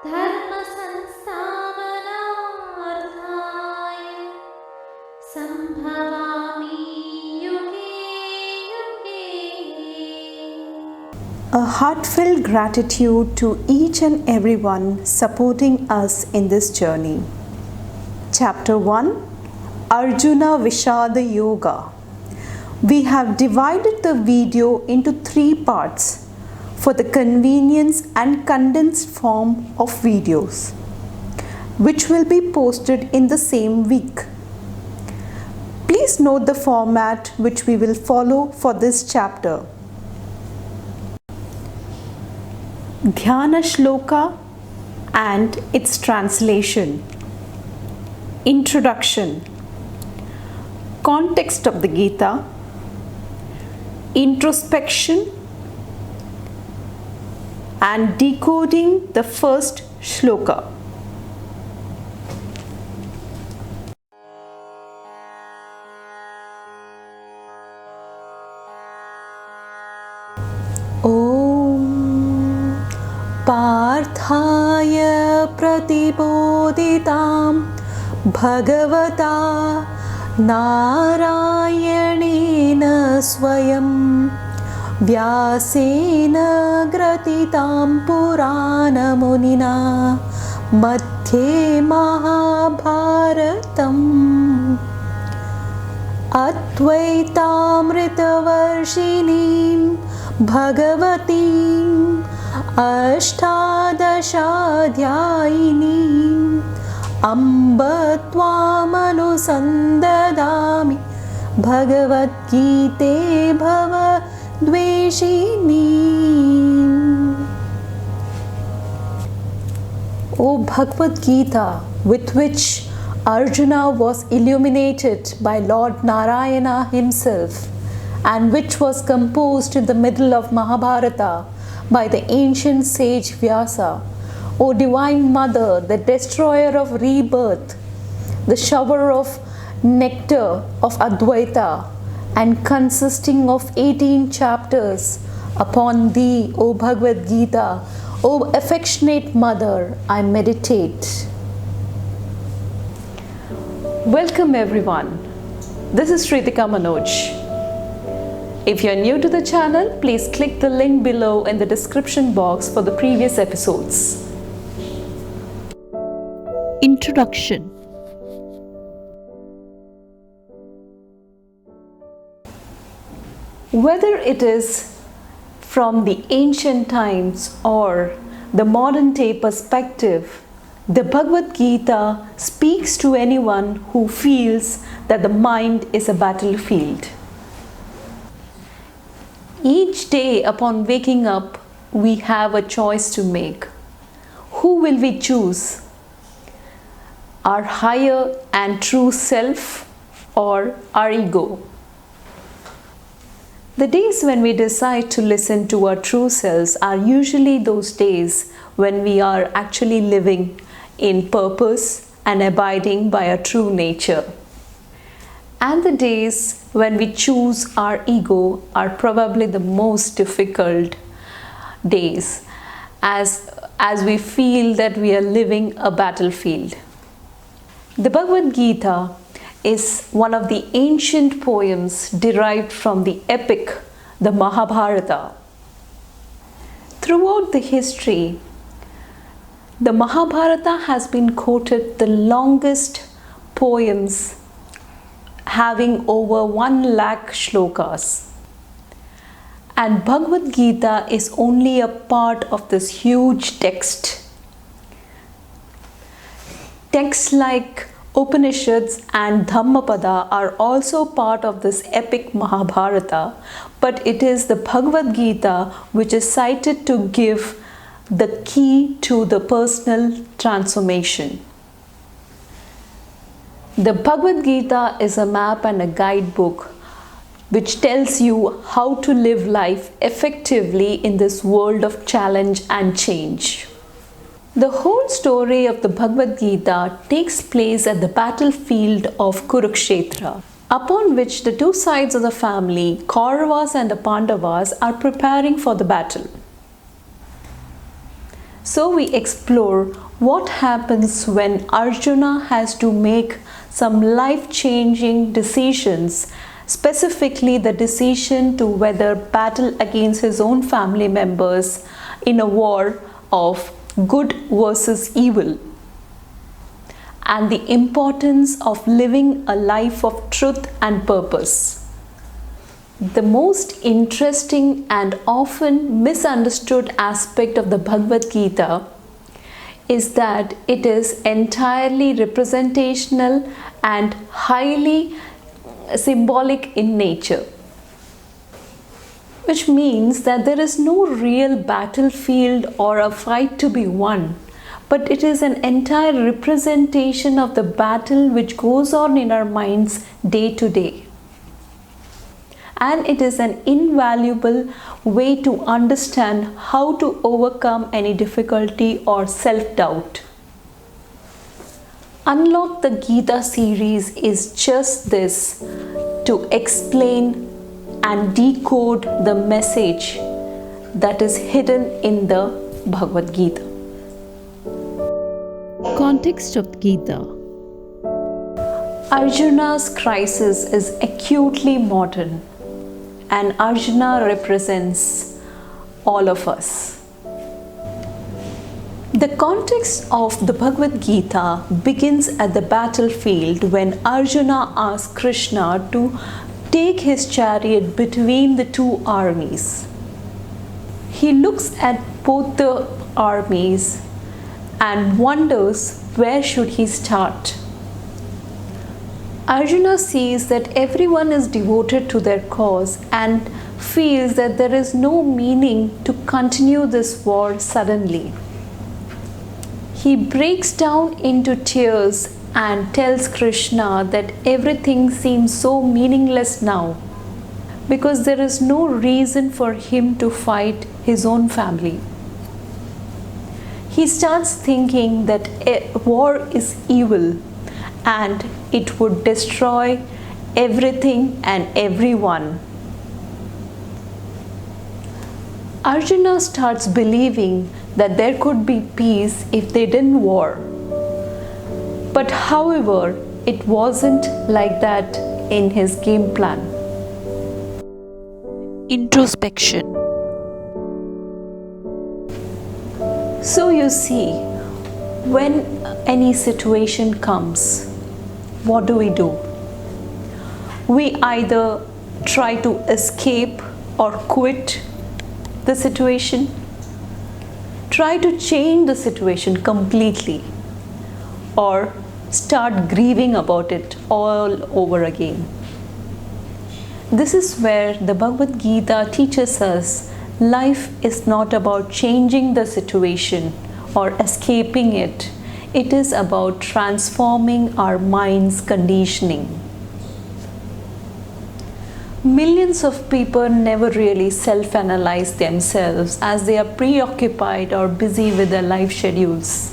धर्मसंस्थापनार्थाय संभवामि युगे युगे. A heartfelt gratitude to each and everyone supporting us in this journey. Chapter 1, Arjuna Vishada Yoga. We have divided the video into 3 parts for the convenience and condensed form of videos, which will be posted in the same week. Please note the format which we will follow for this chapter. Dhyana Shloka and its translation. Introduction. Context of the Gita. Introspection and decoding the first shloka. Om Parthaya Pratibodhitam Bhagavata Narayanena Swayam Vyasena Gratitam Purana Munina Madhye Mahabharatam Advaitaamritavarshinim Bhagavatim Ashtadashadhyayinim Amba Tvamanusandadami Bhagavad Gite Bhava Dveshini. O Bhagavad Gita, with which Arjuna was illuminated by Lord Narayana himself, and which was composed in the middle of Mahabharata by the ancient sage Vyasa. O Divine Mother, the destroyer of rebirth, the shower of nectar of Advaita, and consisting of 18 chapters, upon thee, O Bhagavad Gita, O affectionate Mother, I meditate. Welcome everyone. This is Shritika Manoj. If you are new to the channel, please click the link below in the description box for the previous episodes. Introduction. Whether it is from the ancient times or the modern day perspective, the Bhagavad Gita speaks to anyone who feels that the mind is a battlefield. Each day upon waking up, we have a choice to make. Who will we choose? Our higher and true self or our ego? The days when we decide to listen to our true selves are usually those days when we are actually living in purpose and abiding by our true nature. And the days when we choose our ego are probably the most difficult days, as we feel that we are living a battlefield. The Bhagavad Gita is one of the ancient poems derived from the epic, the Mahabharata. Throughout the history, the Mahabharata has been quoted the longest poems, having over 1 lakh shlokas. And Bhagavad Gita is only a part of this huge text. Texts like Upanishads and Dhammapada are also part of this epic Mahabharata, but it is the Bhagavad Gita which is cited to give the key to the personal transformation. The Bhagavad Gita is a map and a guidebook which tells you how to live life effectively in this world of challenge and change. The whole story of the Bhagavad Gita takes place at the battlefield of Kurukshetra, upon which the 2 sides of the family, Kauravas and the Pandavas, are preparing for the battle. So we explore what happens when Arjuna has to make some life-changing decisions, specifically the decision to whether battle against his own family members in a war of good versus evil, and the importance of living a life of truth and purpose. The most interesting and often misunderstood aspect of the Bhagavad Gita is that it is entirely representational and highly symbolic in nature, which means that there is no real battlefield or a fight to be won, but it is an entire representation of the battle which goes on in our minds day to day. And it is an invaluable way to understand how to overcome any difficulty or self-doubt. Unlock the Gita series is just this, to explain and decode the message that is hidden in the Bhagavad Gita. Context of Gita. Arjuna's crisis is acutely modern, and Arjuna represents all of us. The context of the Bhagavad Gita begins at the battlefield when Arjuna asks Krishna to take his chariot between the two armies. He looks at both the armies and wonders where should he start. Arjuna sees that everyone is devoted to their cause and feels that there is no meaning to continue this war suddenly. He breaks down into tears and tells Krishna that everything seems so meaningless now because there is no reason for him to fight his own family. He starts thinking that war is evil and it would destroy everything and everyone. Arjuna starts believing that there could be peace if they didn't war. But however, it wasn't like that in his game plan. Introspection. So you see, when any situation comes, what do? We either try to escape or quit the situation, try to change the situation completely, or start grieving about it all over again. This is where the Bhagavad Gita teaches us life is not about changing the situation or escaping it. It is about transforming our mind's conditioning. Millions of people never really self-analyze themselves as they are preoccupied or busy with their life schedules,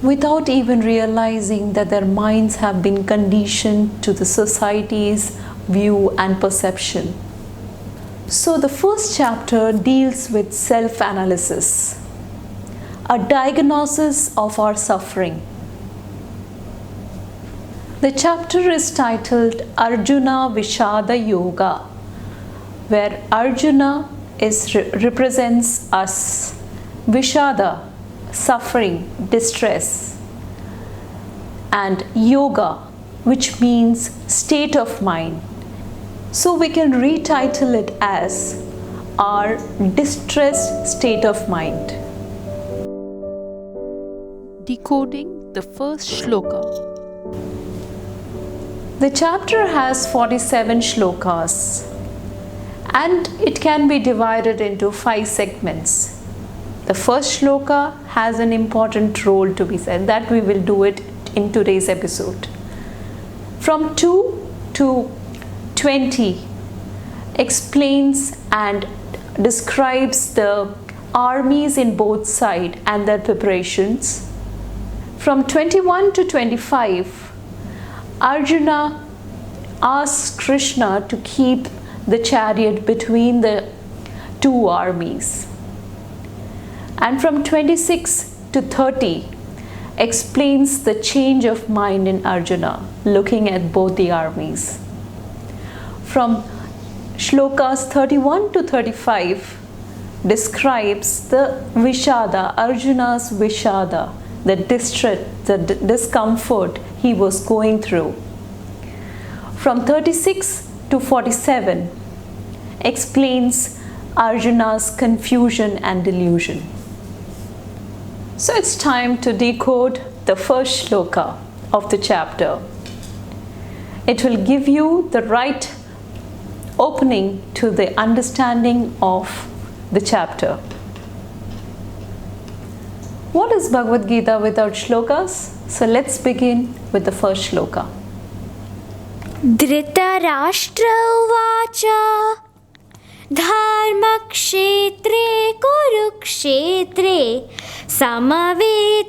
without even realizing that their minds have been conditioned to the society's view and perception. So the first chapter deals with self-analysis, a diagnosis of our suffering. The chapter is titled Arjuna Vishada Yoga, where Arjuna represents us, Vishada, suffering, distress, and Yoga, which means state of mind. So we can retitle it as our distressed state of mind. Decoding the first shloka. The chapter has 47 shlokas and it can be divided into 5 segments. The first shloka has an important role to be said, that we will do it in today's episode. From 2 to 20 explains and describes the armies in both sides and their preparations. From 21 to 25, Arjuna asks Krishna to keep the chariot between the two armies. And from 26 to 30 explains the change of mind in Arjuna, looking at both the armies. From shlokas 31 to 35 describes the Vishada, Arjuna's Vishada, the distress, the discomfort he was going through. From 36 to 47 explains Arjuna's confusion and delusion. So it's time to decode the first shloka of the chapter. It will give you the right opening to the understanding of the chapter. What is Bhagavad Gita without shlokas? So let's begin with the first shloka. Dhritarashtra उवाच धर्मक्षेत्रे कुरुक्षेत्रे समवेतायुयुत्सवः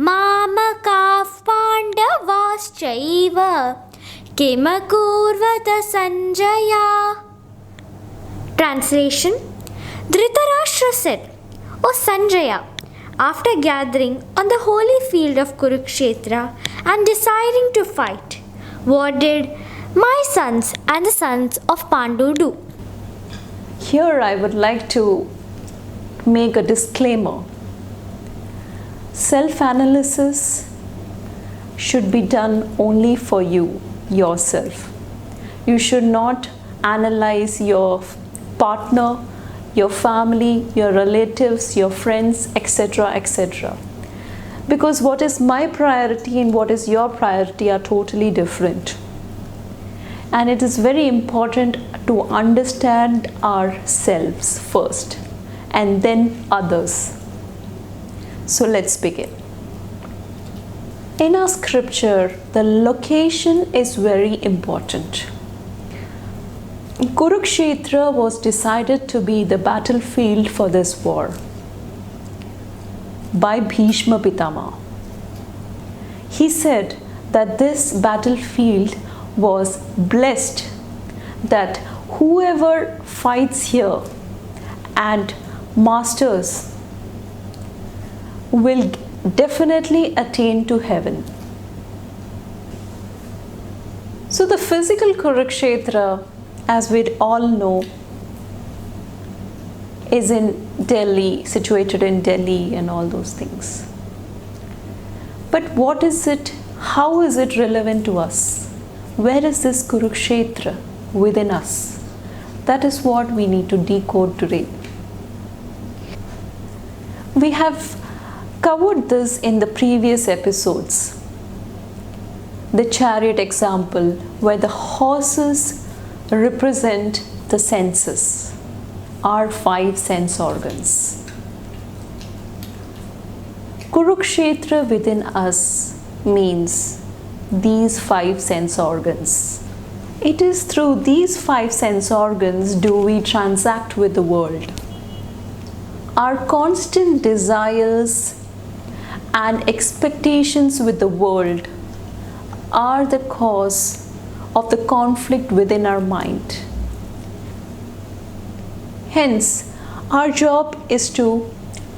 मामकाः पाण्डवाश्चैव किमकुर्वत Sanjay. Translation: Dhritarashtra said, O Sanjaya, after gathering on the holy field of Kurukshetra and deciding to fight, what did my sons and the sons of Pandu do? Here I would like to make a disclaimer. Self-analysis should be done only for you, yourself. You should not analyze your partner, your family, your relatives, your friends, etc., etc. Because what is my priority and what is your priority are totally different. And it is very important to understand ourselves first and then others. So let's begin. In our scripture, the location is very important. Kurukshetra was decided to be the battlefield for this war by Bhishma Pitama. He said that this battlefield was blessed, that whoever fights here and masters will definitely attain to heaven. So the physical Kurukshetra, as we all know, is in Delhi, situated in Delhi and all those things. But what is it? How is it relevant to us? Where is this Kurukshetra within us? That is what we need to decode today. We have covered this in the previous episodes. The chariot example, where the horses represent the senses, our 5 sense organs. Kurukshetra within us means these 5 sense organs. It is through these 5 sense organs do we transact with the world. Our constant desires and expectations with the world are the cause of the conflict within our mind. Hence, our job is to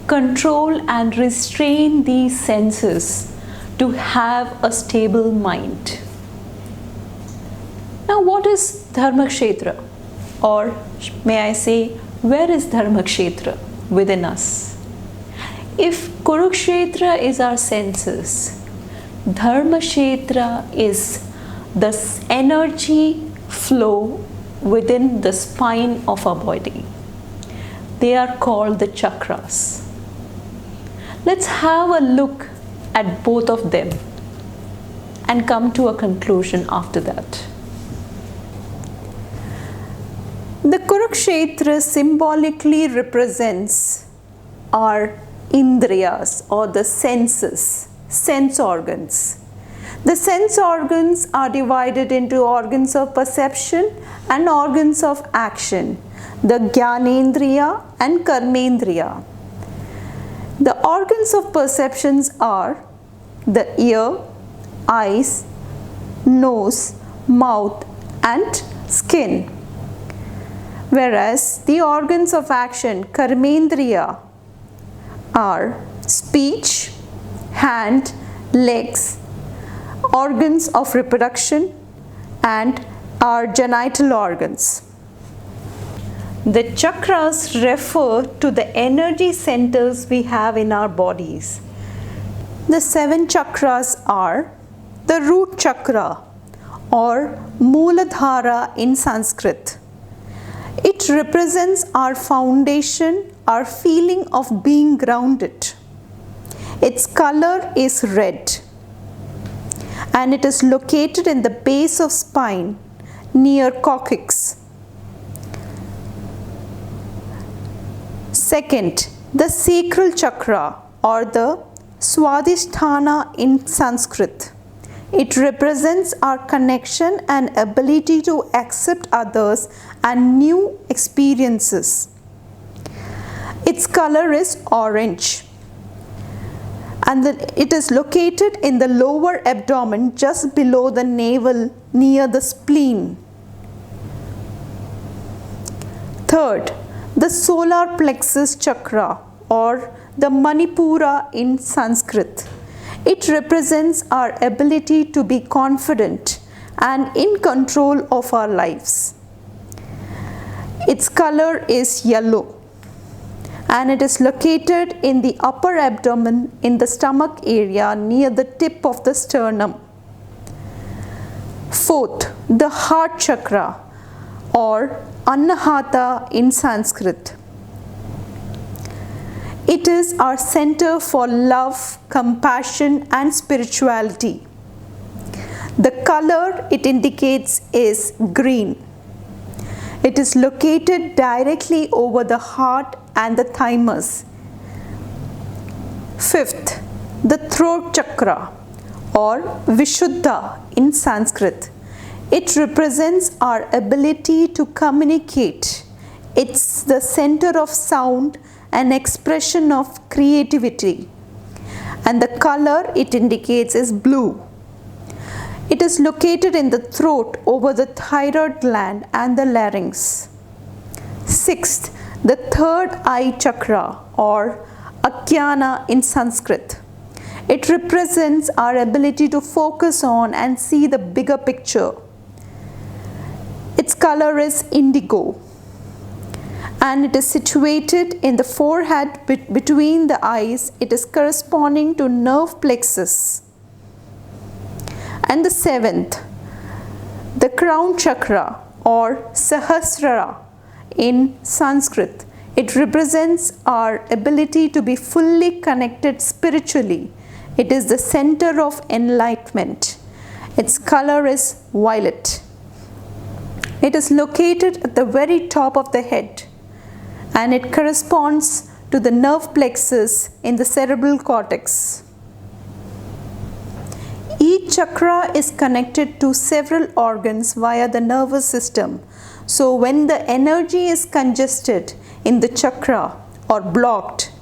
control and restrain these senses to have a stable mind. Now, what is Dharmakshetra? Or may I say, where is Dharmakshetra within us? If Kurukshetra is our senses, Dharmakshetra is the energy flow within the spine of our body. They are called the chakras. Let's have a look at both of them and come to a conclusion after that. The Kurukshetra symbolically represents our indriyas or the senses, sense organs. The sense organs are divided into organs of perception and organs of action, the Jnanendriya and Karmendriya. The organs of perceptions are the ear, eyes, nose, mouth and skin. Whereas the organs of action, karmendriya, are speech, hand, legs, organs of reproduction, and our genital organs. The chakras refer to the energy centers we have in our bodies. The 7 chakras are the root chakra or Mooladhara in Sanskrit. It represents our foundation, our feeling of being grounded. Its color is red and it is located in the base of spine near coccyx. Second, the sacral chakra or the Swadhisthana in Sanskrit. It represents our connection and ability to accept others and new experiences. Its color is orange and it is located in the lower abdomen just below the navel near the spleen. Third, the solar plexus chakra or the Manipura in Sanskrit. It represents our ability to be confident and in control of our lives. Its color is yellow and it is located in the upper abdomen in the stomach area near the tip of the sternum. Fourth, the heart chakra or Anahata in Sanskrit. It is our center for love, compassion, and spirituality. The color it indicates is green. It is located directly over the heart and the thymus. Fifth, the throat chakra or Vishuddha in Sanskrit. It represents our ability to communicate. It's the center of sound and expression of creativity. And the color it indicates is blue. It is located in the throat over the thyroid gland and the larynx. Sixth, the third eye chakra or Akyana in Sanskrit. It represents our ability to focus on and see the bigger picture. Its color is indigo and it is situated in the forehead between the eyes. It is corresponding to nerve plexus. And the seventh, the crown chakra or Sahasrara in Sanskrit. It represents our ability to be fully connected spiritually. It is the center of enlightenment. Its color is violet. It is located at the very top of the head and it corresponds to the nerve plexus in the cerebral cortex. Each chakra is connected to several organs via the nervous system. So when the energy is congested in the chakra or blocked,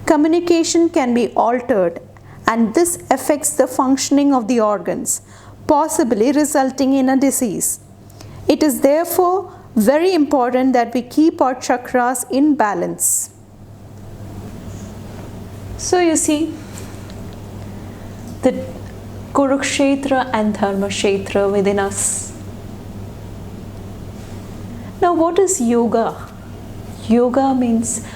communication can be altered and this affects the functioning of the organs, possibly resulting in a disease. It is therefore very important that we keep our chakras in balance. So you see, the Kurukshetra and Dharmakshetra within us. Now what is yoga? Yoga means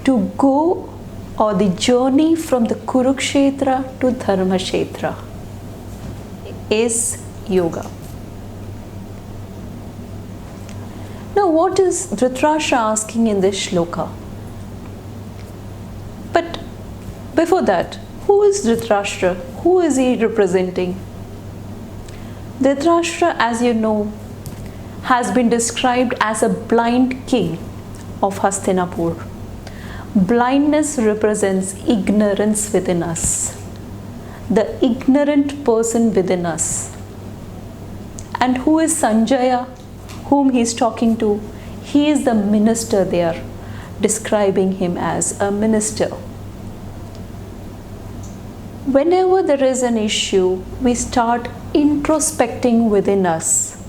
to go or the journey from the Kurukshetra to Dharmakshetra is yoga. Now what is Dhritarashtra asking in this shloka? But before that, who is Dhritarashtra? Who is he representing? Dhritarashtra, as you know, has been described as a blind king of Hastinapur. Blindness represents ignorance within us, the ignorant person within us. And who is Sanjaya, whom he is talking to? He is the minister there, describing him as a minister. Whenever there is an issue, we start introspecting within us,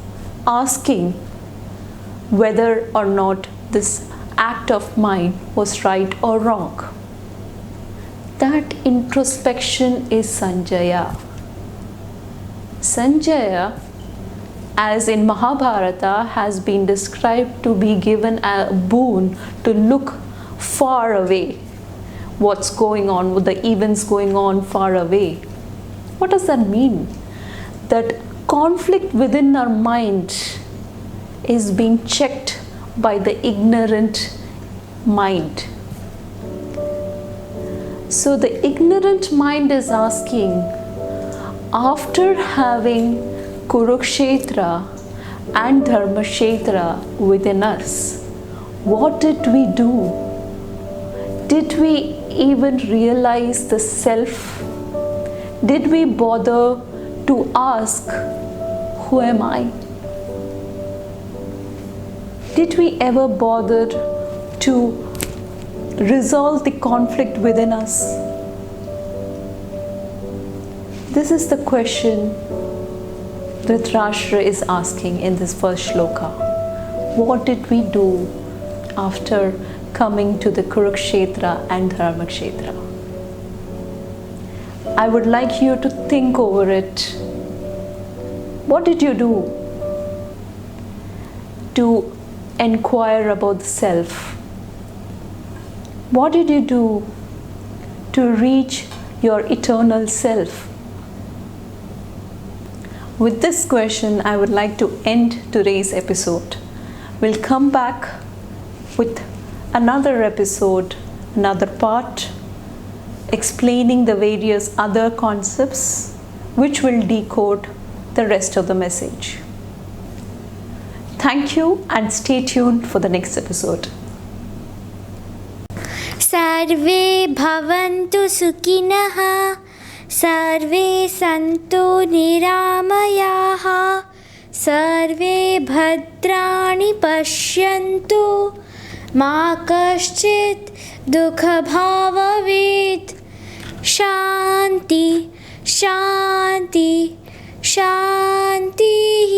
asking, whether or not this act of mine was right or wrong. That introspection is Sanjaya. Sanjaya, as in Mahabharata, has been described to be given a boon to look far away. What's going on, with the events going on far away. What does that mean? That conflict within our mind is being checked by the ignorant mind. So the ignorant mind is asking, after having Kurukshetra and Dharmakshetra within us, what did we do? Did we even realize the self? Did we bother to ask, who am I? Did we ever bother to resolve the conflict within us? This is the question Dhritarashtra is asking in this first shloka. What did we do after coming to the Kurukshetra and Dharmakshetra? I would like you to think over it. What did you do to inquire about the self? What did you do to reach your eternal self? With this question, I would like to end today's episode. We'll come back with another episode, another part, explaining the various other concepts which will decode the rest of the message. Thank you and stay tuned for the next episode. सर्वे भवन्तु सुखिनः सर्वे सन्तु निरामयाः सर्वे भद्राणि पश्यन्तु मा कश्चित् दुःखभाग् भवेत् शान्ति शान्ति शान्तिः